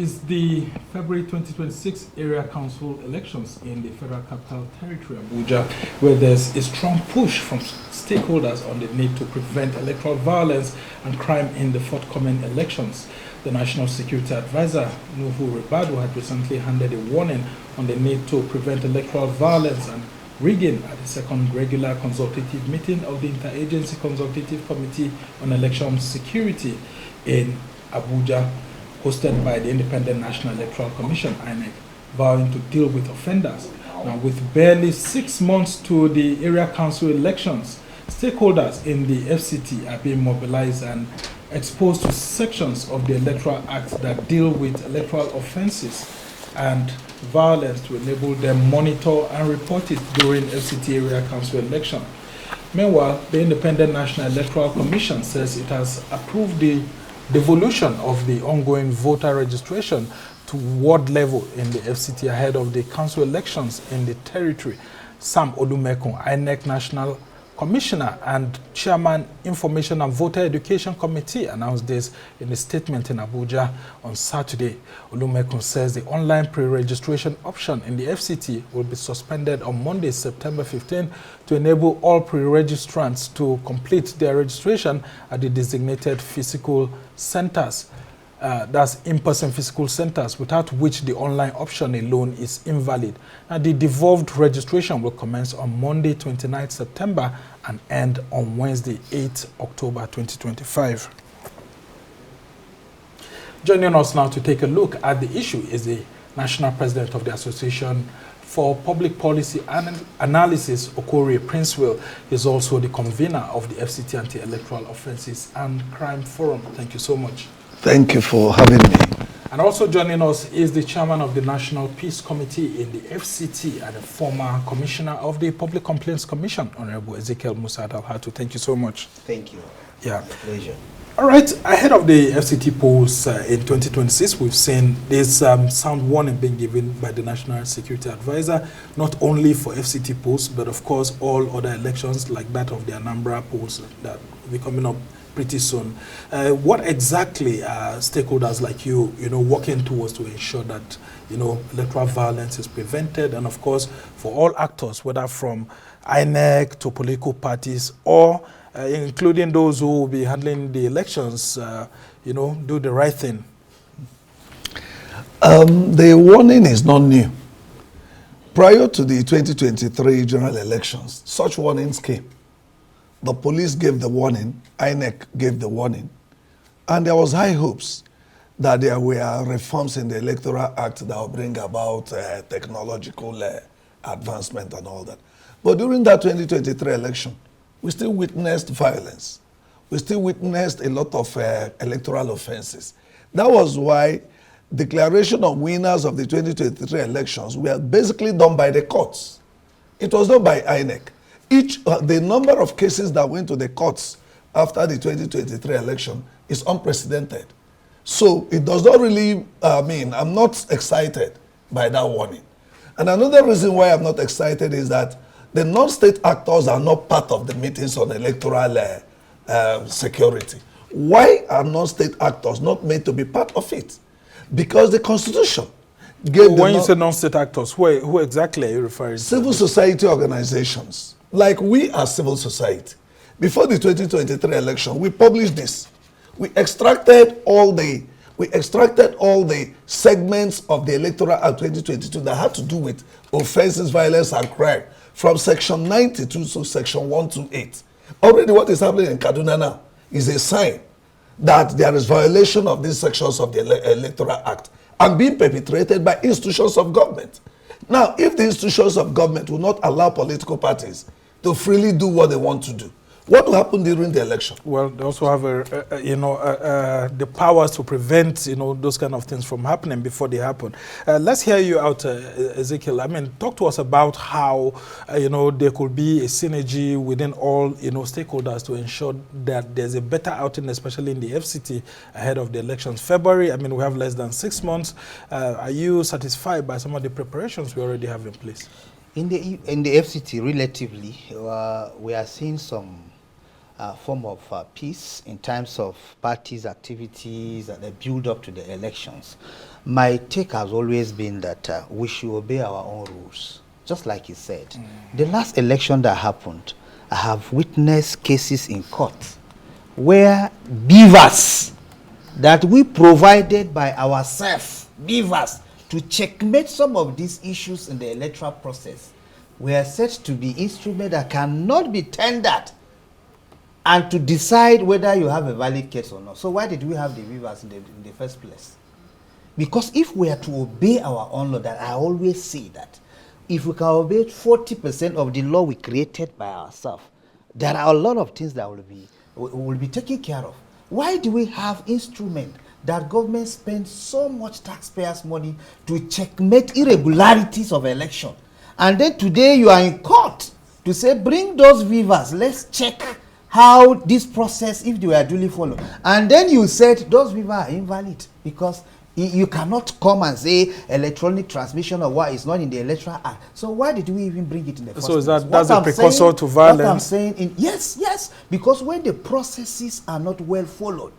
is the February 2026 area council elections in the Federal Capital Territory, Abuja, where there's a strong push from stakeholders on the need to prevent electoral violence and crime in the forthcoming elections. The National Security Advisor, Nuhu Ribadu, had recently handed a warning on the need to prevent electoral violence and rigging at the second regular consultative meeting of the Interagency Consultative Committee on Election Security in Abuja, hosted by the Independent National Electoral Commission, INEC, vowing to deal with offenders. Now, with barely 6 months to the area council elections, stakeholders in the FCT are being mobilized and exposed to sections of the Electoral Act that deal with electoral offenses and violence to enable them monitor and report it during FCT area council election. Meanwhile, the Independent National Electoral Commission says it has approved the devolution of the ongoing voter registration to ward level in the FCT ahead of the council elections in the territory. Sam Olumekun, INEC National Commissioner and Chairman Information and Voter Education Committee, announced this in a statement in Abuja on Saturday. Olumekun says the online pre-registration option in the FCT will be suspended on Monday, September 15, to enable all pre-registrants to complete their registration at the designated physical centers. That's in-person physical centers, without which the online option alone is invalid. And the devolved registration will commence on Monday, 29 September and end on Wednesday, 8 October 2025. Joining us now to take a look at the issue is the National President of the Association for Public Policy and Analysis, Okorie Princewill. Is also the convener of the FCT Anti-Electoral Offences and Crime Forum. Thank you so much. Thank you for having me. And also joining us is the chairman of the National Peace Committee in the FCT and a former commissioner of the Public Complaints Commission, Honorable Ezekiel Musa Dalhatu. Thank you so much. Thank you. Yeah. Pleasure. All right. Ahead of the FCT polls in 2026, we've seen this sound warning being given by the National Security Advisor, not only for FCT polls, but of course all other elections like that of the Anambra polls that will be coming up pretty soon. What exactly are stakeholders like you working towards to ensure that, electoral violence is prevented? And of course, for all actors, whether from INEC to political parties or including those who will be handling the elections, do the right thing? The warning is not new. Prior to the 2023 general elections, such warnings came. The police gave the warning, INEC gave the warning, and there was high hopes that there were reforms in the Electoral Act that will bring about technological advancement and all that. But during that 2023 election, we still witnessed violence. We still witnessed a lot of electoral offenses. That was why declaration of winners of the 2023 elections were basically done by the courts. It was not by INEC. The number of cases that went to the courts after the 2023 election is unprecedented. So it does not really I'm not excited by that warning. And another reason why I'm not excited is that the non-state actors are not part of the meetings on electoral security. Why are non-state actors not made to be part of it? Because the Constitution gave them... When you say non-state actors, who exactly are you referring to? Civil society organizations. Like we are civil society. Before the 2023 election, we published this. We extracted all the segments of the Electoral Act 2022 that had to do with offenses, violence, and crime from Section 92 to Section 128. Already what is happening in Kaduna now is a sign that there is violation of these sections of the Electoral Act and being perpetrated by institutions of government. Now, if the institutions of government will not allow political parties to freely do what they want to do, what will happen during the election? Well, they also have the powers to prevent those kind of things from happening before they happen. Let's hear you out, Ezekiel. Talk to us about how there could be a synergy within all stakeholders to ensure that there's a better outing, especially in the FCT ahead of the elections. February, we have less than 6 months. Are you satisfied by some of the preparations we already have in place? In the FCT, relatively, we are seeing some form of peace in terms of parties' activities and the build-up to the elections. My take has always been that we should obey our own rules, just like he said. The last election that happened, I have witnessed cases in court where beavers that we provided by ourselves, beavers, to checkmate some of these issues in the electoral process, were said to be instruments that cannot be tendered and to decide whether you have a valid case or not. So why did we have the beavers in the first place? Because if we are to obey our own law, that I always say that if we can obey 40% of the law we created by ourselves, there are a lot of things that will be taken care of. Why do we have instruments that government spends so much taxpayers' money to checkmate irregularities of election? And then today you are in court to say, bring those beavers, let's check how this process, if they were duly followed. And then you said those beavers are invalid because you cannot come and say electronic transmission of what is not in the Electoral Act. So why did we even bring it in the first place? So that's a precursor to violence? What I'm saying, yes, because when the processes are not well followed,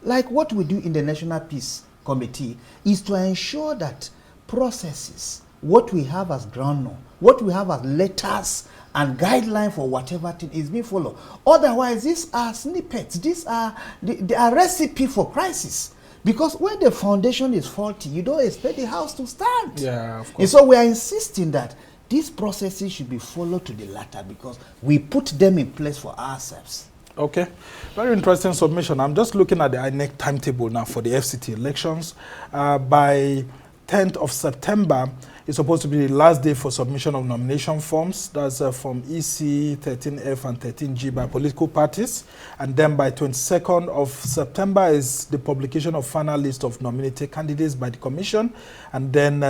like what we do in the National Peace Committee is to ensure that processes, what we have as ground law, what we have as letters and guidelines for whatever thing is being followed. Otherwise, these are snippets. These are they are recipe for crisis. Because when the foundation is faulty, you don't expect the house to stand. Yeah, of course. And so we are insisting that these processes should be followed to the latter because we put them in place for ourselves. Okay, very interesting submission. I'm just looking at the INEC timetable now for the FCT elections. By 10th of September, it's supposed to be the last day for submission of nomination forms. That's from EC 13F and 13G by political parties. And then by 22nd of September is the publication of final list of nominated candidates by the Commission. And then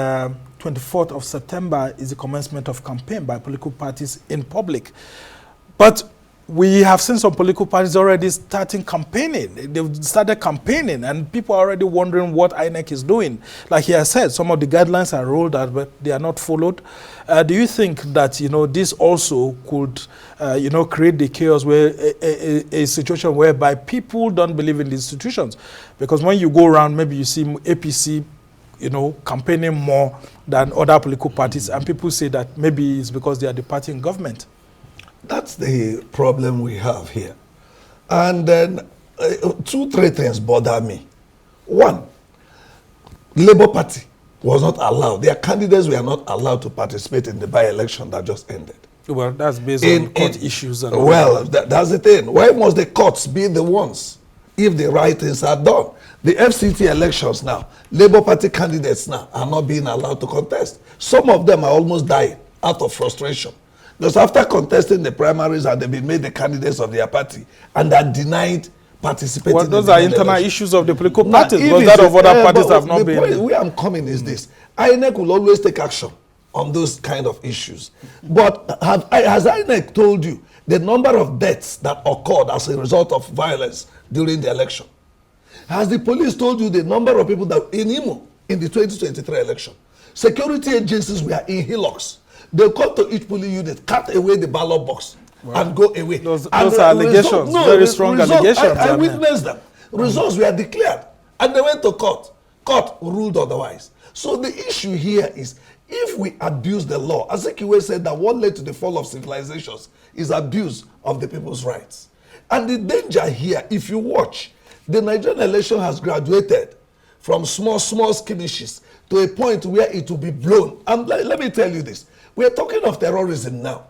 24th of September is the commencement of campaign by political parties in public. But we have seen some political parties already starting campaigning. They've started campaigning and people are already wondering what INEC is doing. Like he has said, some of the guidelines are rolled out, but they are not followed. Do you think that, this also could, create the chaos where a situation whereby people don't believe in the institutions? Because when you go around, maybe you see APC, campaigning more than other political parties, and people say that maybe it's because they are the party in government. That's the problem we have here. And then 2-3 things bother me. One, Labour Party was not allowed. Their candidates were not allowed to participate in the by-election that just ended. Well, that's based on court issues. And that's the thing. Why must the courts be the ones if the right things are done? The FCT elections now, Labour Party candidates now are not being allowed to contest. Some of them are almost dying out of frustration. Because after contesting the primaries and they've been made the candidates of their party and are denied participating. Well, those are internal issues of the political parties, but that of other parties have not been. The point where I'm coming is this. INEC will always take action on those kind of issues. But has INEC told you the number of deaths that occurred as a result of violence during the election? Has the police told you the number of people that in Imo in the 2023 election? Security agencies were in hillocks. They come to each polling unit, cut away the ballot box, and go away. Those are allegations, very strong allegations. I witnessed them. Results were declared, and they went to court. Court ruled otherwise. So the issue here is, if we abuse the law, as Ekiwe said, that what led to the fall of civilizations is abuse of the people's rights. And the danger here, if you watch, the Nigerian election has graduated from small skirmishes to a point where it will be blown. And let me tell you this. We are talking of terrorism now.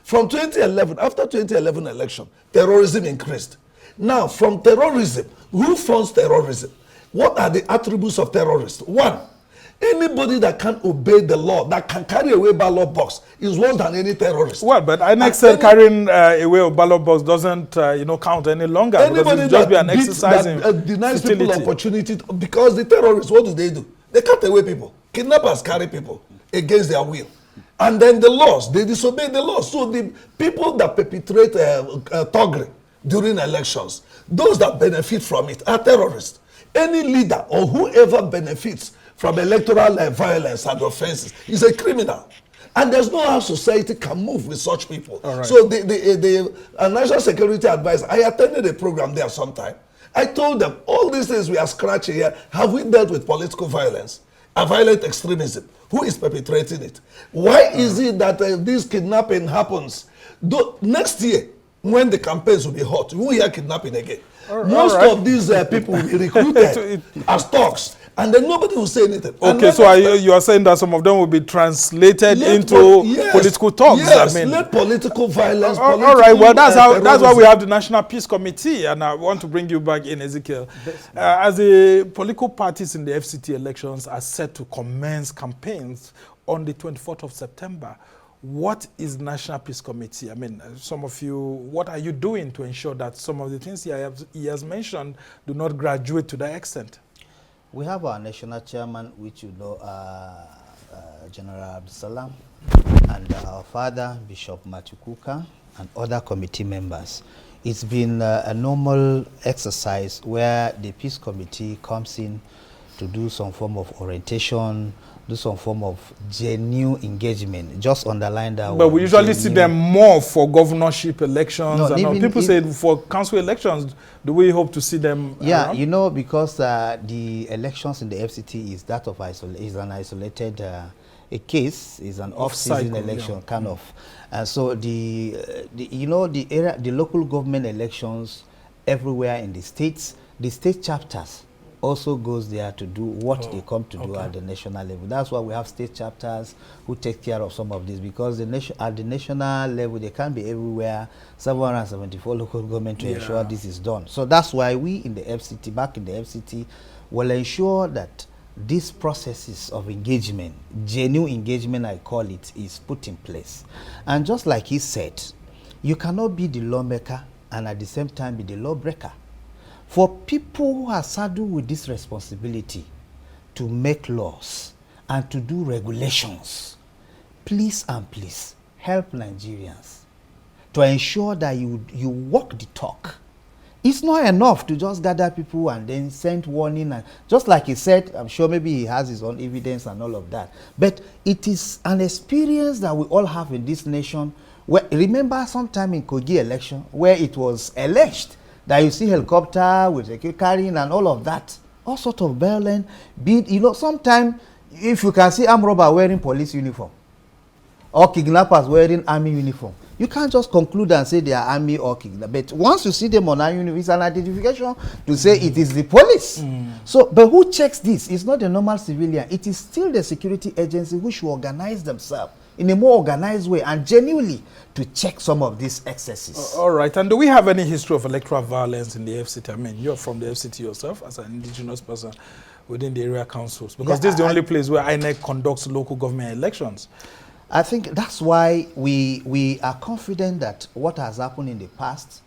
From 2011, after 2011 election, terrorism increased. Now, from terrorism, who funds terrorism? What are the attributes of terrorists? One, anybody that can't obey the law, that can carry away ballot box, is worse than any terrorist. Well, but INEC said carrying away a ballot box doesn't, count any longer. Anybody because just be an exercise in denies people opportunity, because the terrorists, what do? They cut away people. Kidnappers carry people against their will. And then the laws, they disobey the laws. So the people that perpetrate thuggery during elections, those that benefit from it are terrorists. Any leader or whoever benefits from electoral violence and offenses is a criminal. And there's no how society can move with such people. All right. So the national security advisor, I attended a program there sometime. I told them, all these things we are scratching here, have we dealt with political violence and violent extremism? Who is perpetrating it? Why is it that this kidnapping happens? Next year, when the campaigns will be hot, we won't hear kidnapping again. Most of these people will be recruited as talks, and then nobody will say anything. Okay, so you are saying that some of them will be translated into political talks. Yes, let political violence. All right, well, that's why we have the National Peace Committee, and I want to bring you back in, Ezekiel. As the political parties in the FCT elections are set to commence campaigns on the 24th of September, what is National Peace Committee? I mean, some of you, what are you doing to ensure that some of the things he has mentioned do not graduate to that extent? We have our national chairman, which you know, General Abdulsalam, and our father, Bishop Matukuka, and other committee members. It's been a normal exercise where the Peace Committee comes in to do some form of orientation, do some form of genuine engagement. Just underline that. But we usually see them more for governorship elections. No, and people say for council elections, do we hope to see them around? You know, because the elections in the FCT is that of is an isolated a case, is an off-season election, kind of. And so the local government elections everywhere in the states, the state chapters also goes there to do what they come to do at the national level. That's why we have state chapters who take care of some of this, because at the national level, they can't be everywhere, 774 local government to ensure this is done. So that's why we in the FCT, back in the FCT, will ensure that these processes of engagement, genuine engagement I call it, is put in place. And just like he said, you cannot be the lawmaker and at the same time be the lawbreaker. For people who are saddled with this responsibility to make laws and to do regulations, please and please help Nigerians to ensure that you walk the talk. It's not enough to just gather people and then send warning. And just like he said, I'm sure maybe he has his own evidence and all of that. But it is an experience that we all have in this nation. Where, remember sometime in Kogi election where it was alleged that you see helicopter with a carrying and all of that, all sort of violence. Sometimes if you can see armed robber wearing police uniform or kidnappers wearing army uniform, you can't just conclude and say they are army or kidnappers. But once you see them on army uniform, it's an identification to say it is the police. So, but who checks this? It's not a normal civilian. It is still the security agency which will organize themselves in a more organized way and genuinely to check some of these excesses. All right. And do we have any history of electoral violence in the FCT? I mean, you're from the FCT yourself as an indigenous person within the area councils, because this is the only place where INEC conducts local government elections. I think that's why we are confident that what has happened in the past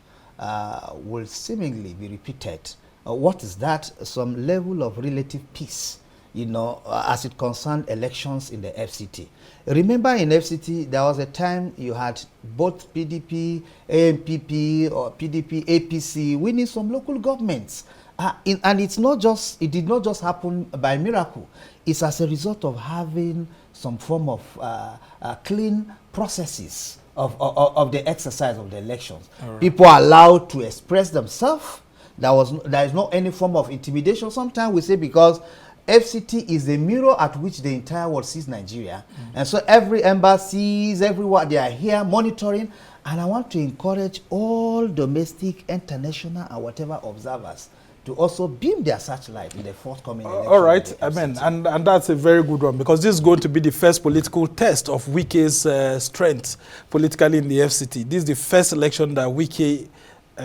will seemingly be repeated. What is that? Some level of relative peace, as it concerned elections in the FCT. Remember in FCT, there was a time you had both PDP, AMPP, or PDP, APC winning some local governments. And it did not just happen by miracle. It's as a result of having some form of clean processes of the exercise of the elections. Right. People are allowed to express themselves. There is not any form of intimidation. Sometimes we say because FCT is the mirror at which the entire world sees Nigeria. And so every embassies, everywhere, they are here monitoring. And I want to encourage all domestic, international, and whatever observers to also beam their searchlight in the forthcoming election. All right, amen. And that's a very good one, because this is going to be the first political test of Wike's strength politically in the FCT. This is the first election that Wike,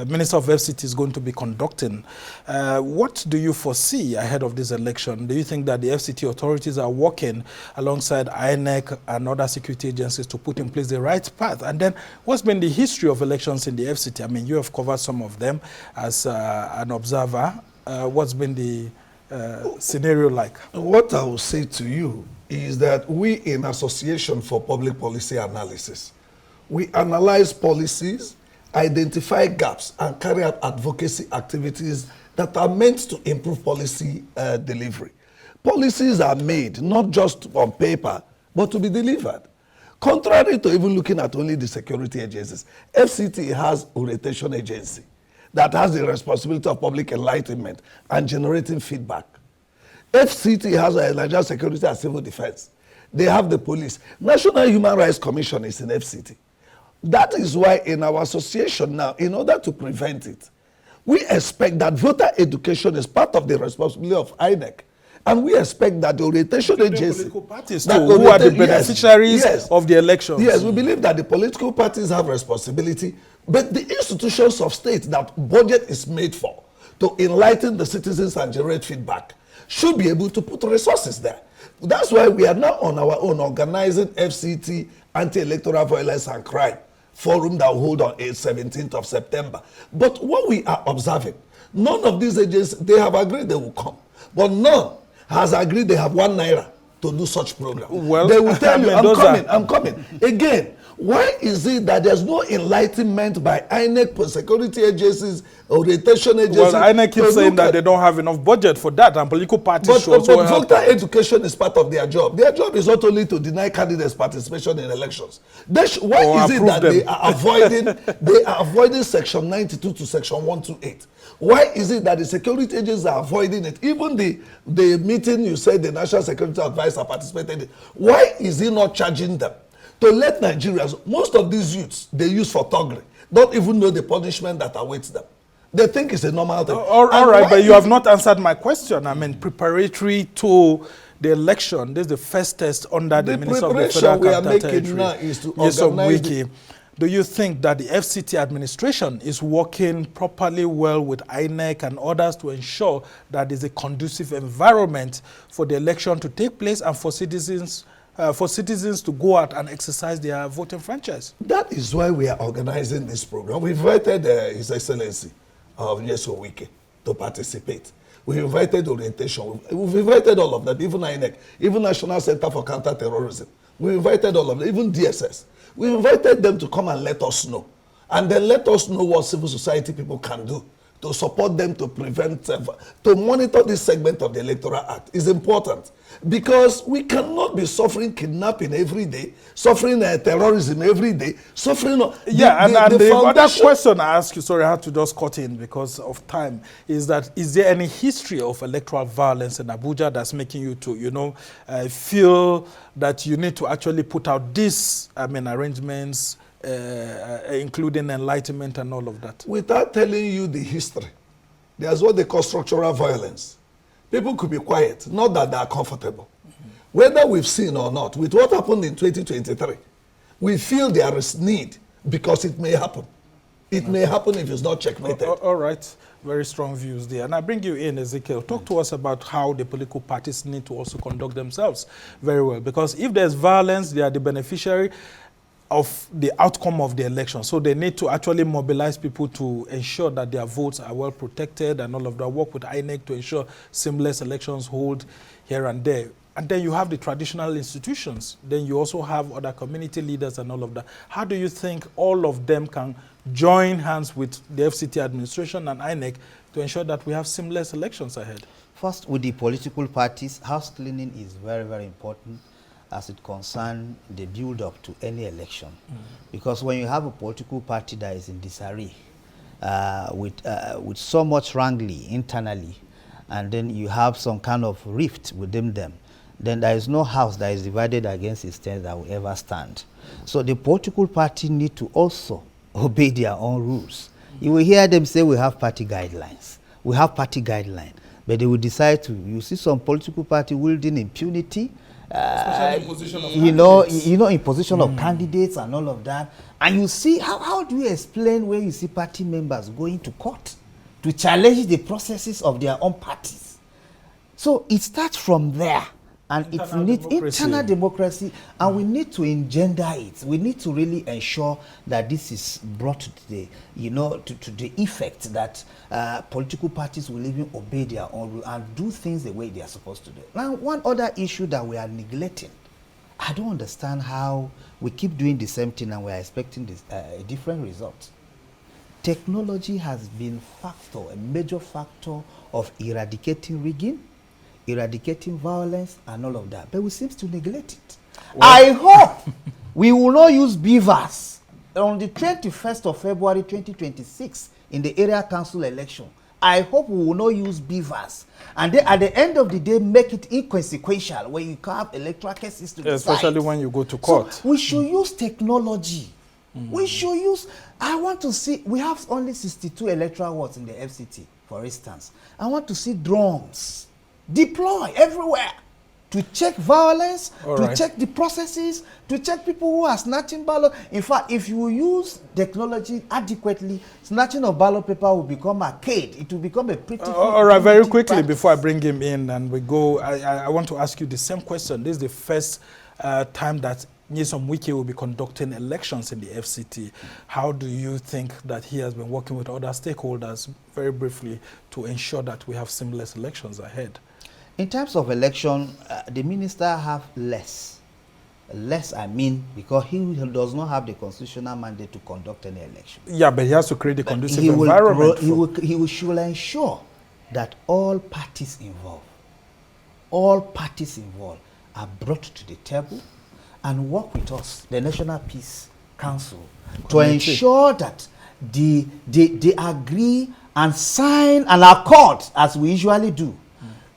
Minister of FCT, is going to be conducting. What do you foresee ahead of this election? Do you think that the FCT authorities are working alongside INEC and other security agencies to put in place the right path? And then what's been the history of elections in the FCT? I mean, you have covered some of them as an observer. What's been the scenario like? What I will say to you is that we in Association for Public Policy Analysis, we analyze policies, identify gaps, and carry out advocacy activities that are meant to improve policy delivery. Policies are made not just on paper, but to be delivered. Contrary to even looking at only the security agencies, FCT has orientation agency that has the responsibility of public enlightenment and generating feedback. FCT has a Nigerian Security and Civil Defense. They have the police. National Human Rights Commission is in FCT. That is why in our association now, in order to prevent it, we expect that voter education is part of the responsibility of INEC. And we expect that the orientation agency, political parties too, who are the beneficiaries of the elections. Yes, we believe that the political parties have responsibility, but the institutions of state that budget is made for to enlighten the citizens and generate feedback should be able to put resources there. That's why we are now on our own organizing FCT, Anti-Electoral Violence and Crime forum that will hold on 17th of September. But what we are observing, none of these agencies, they have agreed they will come, but none has agreed they have 1 naira to do such program. Well, they will tell you, I'm coming. Again, why is it that there's no enlightenment by INEC, security agencies, orientation agencies? Well, INEC keeps saying that they don't have enough budget for that, and political parties should also help. Voter education is part of their job. Their job is not only to deny candidates participation in elections. Why is it that they are avoiding Section 92 to Section 128? Why is it that the security agents are avoiding it? Even the meeting you said the National Security Advisor participated in, why is he not charging them? To let Nigerians, most of these youths, they use for thuggery, don't even know the punishment that awaits them. They think it's a normal thing. All right, but you have not answered my question. I mean, preparatory to the election, this is the first test under the Minister of the Federal Capital Territory. Now is to organize Do you think that the FCT administration is working properly well with INEC and others to ensure that there's a conducive environment for the election to take place and for citizens to go out and exercise their voting franchise? That is why we are organizing this program. We invited His Excellency Yeso Wike to participate. We invited orientation. We've invited all of them, even INEC, even National Center for Counter-Terrorism. We invited all of them, even DSS. We invited them to come and let us know. And then let us know what civil society people can do to support them to prevent, to monitor this segment of the Electoral Act is important. Because we cannot be suffering kidnapping every day, suffering terrorism every day, suffering... The other question I ask you, sorry, I had to just cut in because of time, is there any history of electoral violence in Abuja that's making you to, feel that you need to actually put out these, arrangements, including enlightenment and all of that? Without telling you the history, there's what they call structural violence. People could be quiet, not that they are comfortable. Whether we've seen or not, with what happened in 2023, we feel there is need because it may happen. It may happen if it's not checkmated. All right. Very strong views there. And I bring you in, Ezekiel. Talk to us about how the political parties need to also conduct themselves very well. Because if there's violence, they are the beneficiary of the outcome of the election. So they need to actually mobilize people to ensure that their votes are well protected and all of that. Work with INEC to ensure seamless elections hold here and there. And then you have the traditional institutions. Then you also have other community leaders and all of that. How do you think all of them can join hands with the FCT administration and INEC to ensure that we have seamless elections ahead? First, with the political parties, house cleaning is very, very important as it concerns the build-up to any election. Because when you have a political party that is in disarray, with so much wrangling internally, and then you have some kind of rift within them, then there is no house that is divided against its tenants that will ever stand. So the political party need to also obey their own rules. You will hear them say we have party guidelines. We have party guidelines. But they will decide to, you see some political party wielding impunity, especially in position of in position of candidates and all of that. And you see, how do you explain when you see party members going to court to challenge the processes of their own parties? So it starts from there. And it needs internal democracy, and we need to engender it. We need to really ensure that this is brought to the, to the effect that political parties will even obey their own rule and do things the way they are supposed to do. Now, one other issue that we are neglecting, I don't understand how we keep doing the same thing and we are expecting this, a different result. Technology has been a major factor of eradicating rigging, eradicating violence and all of that, but we seem to neglect it. Well, I hope We will not use beavers. On the 21st of February 2026, in the area council election, I hope we will not use beavers. And then at the end of the day, make it inconsequential when you have electoral cases to decide. Especially when you go to court. So we should use technology. We should use, I want to see, we have only 62 electoral wards in the FCT, for instance. I want to see drones deploy everywhere to check violence, check the processes, to check people who are snatching ballot. In fact, if you use technology adequately, snatching of ballot paper will become arcade. It will become a pretty... all right, very quickly, practice. Before I bring him in and we go, I want to ask you the same question. This is the first time that Nyesom Wike will be conducting elections in the FCT. How do you think that he has been working with other stakeholders, very briefly, to ensure that we have seamless elections ahead? In terms of election, the minister have less. Less, I mean, because he does not have the constitutional mandate to conduct any election. Yeah, but he has to create a conducive environment. He should ensure that all parties involved are brought to the table and work with us, the National Peace Council, to ensure that they agree and sign an accord, as we usually do,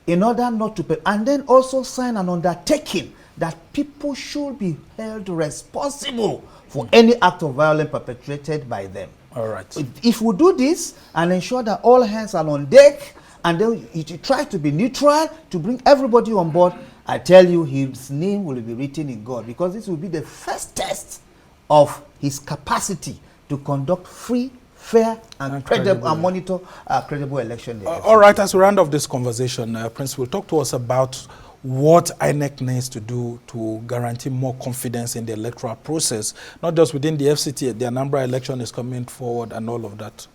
in order not to pay, and then also sign an undertaking that people should be held responsible for any act of violence perpetrated by them. All right. If we do this and ensure that all hands are on deck, and then you try to be neutral to bring everybody on board, I tell you, his name will be written in God, because this will be the first test of his capacity to conduct free, fair, and credible, and monitor credible election. All right, as we round off this conversation, Princewill, talk to us about what INEC needs to do to guarantee more confidence in the electoral process, not just within the FCT, the Anambra election is coming forward and all of that.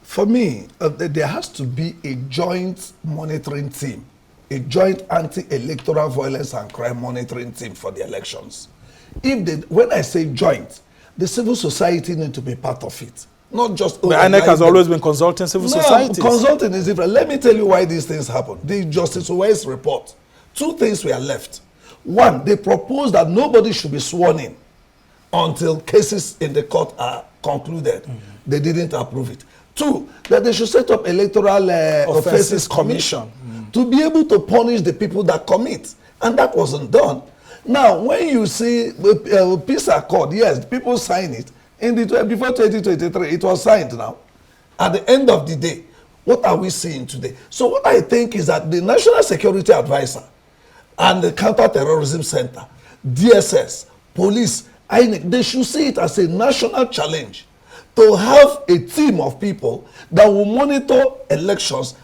For me, there has to be a joint monitoring team, a joint anti-electoral violence and crime monitoring team for the elections. When I say joint, the civil society need to be part of it. Not just... But INEC has always been consulting civil societies. Consulting is different. Let me tell you why these things happen. The Justice West report, 2 things were left. One, they proposed that nobody should be sworn in until cases in the court are concluded. They didn't approve it. 2, that they should set up Electoral Offenses Commission to be able to punish the people that commit. And that wasn't done. Now, when you see peace accord, yes, people sign it. Before 2023, it was signed now. At the end of the day, what are we seeing today? So what I think is that the National Security Advisor and the Counter-Terrorism Center, DSS, police, INEC, they should see it as a national challenge to have a team of people that will monitor elections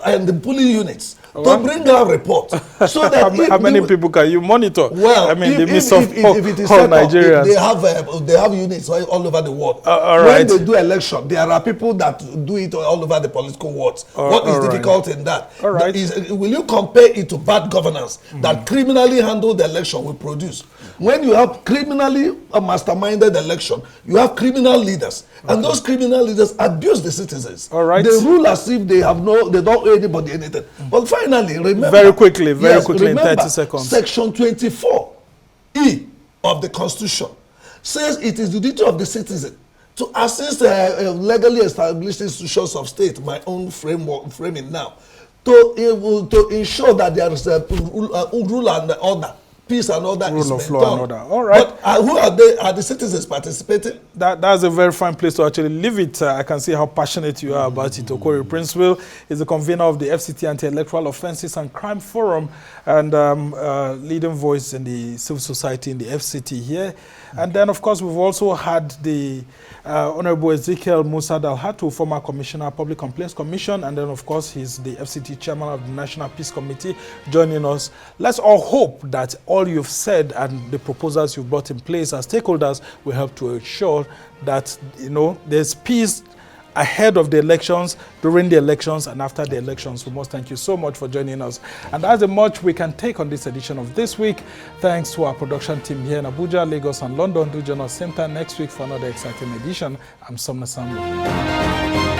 and the polling units to bring out reports. So that how many people can you monitor? Well, I mean, if the midst of it is all set up, Nigerians. they have units all over the world. When they do election, there are people that do it all over the political wards. What is difficult in that? Will you compare it to bad governance that criminally handled the election will produce? When you have criminally masterminded election, you have criminal leaders, and those criminal leaders abuse the citizens. They rule as if they don't owe anybody anything. But finally, remember, very quickly, in 30 seconds. Section 24E of the Constitution says it is the duty of the citizen to assist legally established institutions of state, my own framing now, to ensure that there is a rule and order. Peace and order is rule of law and order. All right. But who are they? Are the citizens participating? That's a very fine place to actually leave it. I can see how passionate you are about it. Okorie Princewill is the convener of the FCT Anti-Electoral Offences and Crime Forum and leading voice in the civil society in the FCT here. And then, of course, we've also had the Honorable Ezekiel Musa Dalhatu, former Commissioner, Public Complaints Commission, and then, of course, he's the FCT Chairman of the National Peace Committee, joining us. Let's all hope that all you've said and the proposals you've brought in place as stakeholders will help to ensure that, there's peace ahead of the elections, during the elections, and after the elections. We must thank you so much for joining us. And that's the much we can take on this edition of This Week. Thanks to our production team here in Abuja, Lagos, and London. Do join us same time next week for another exciting edition. I'm Somna Sambo.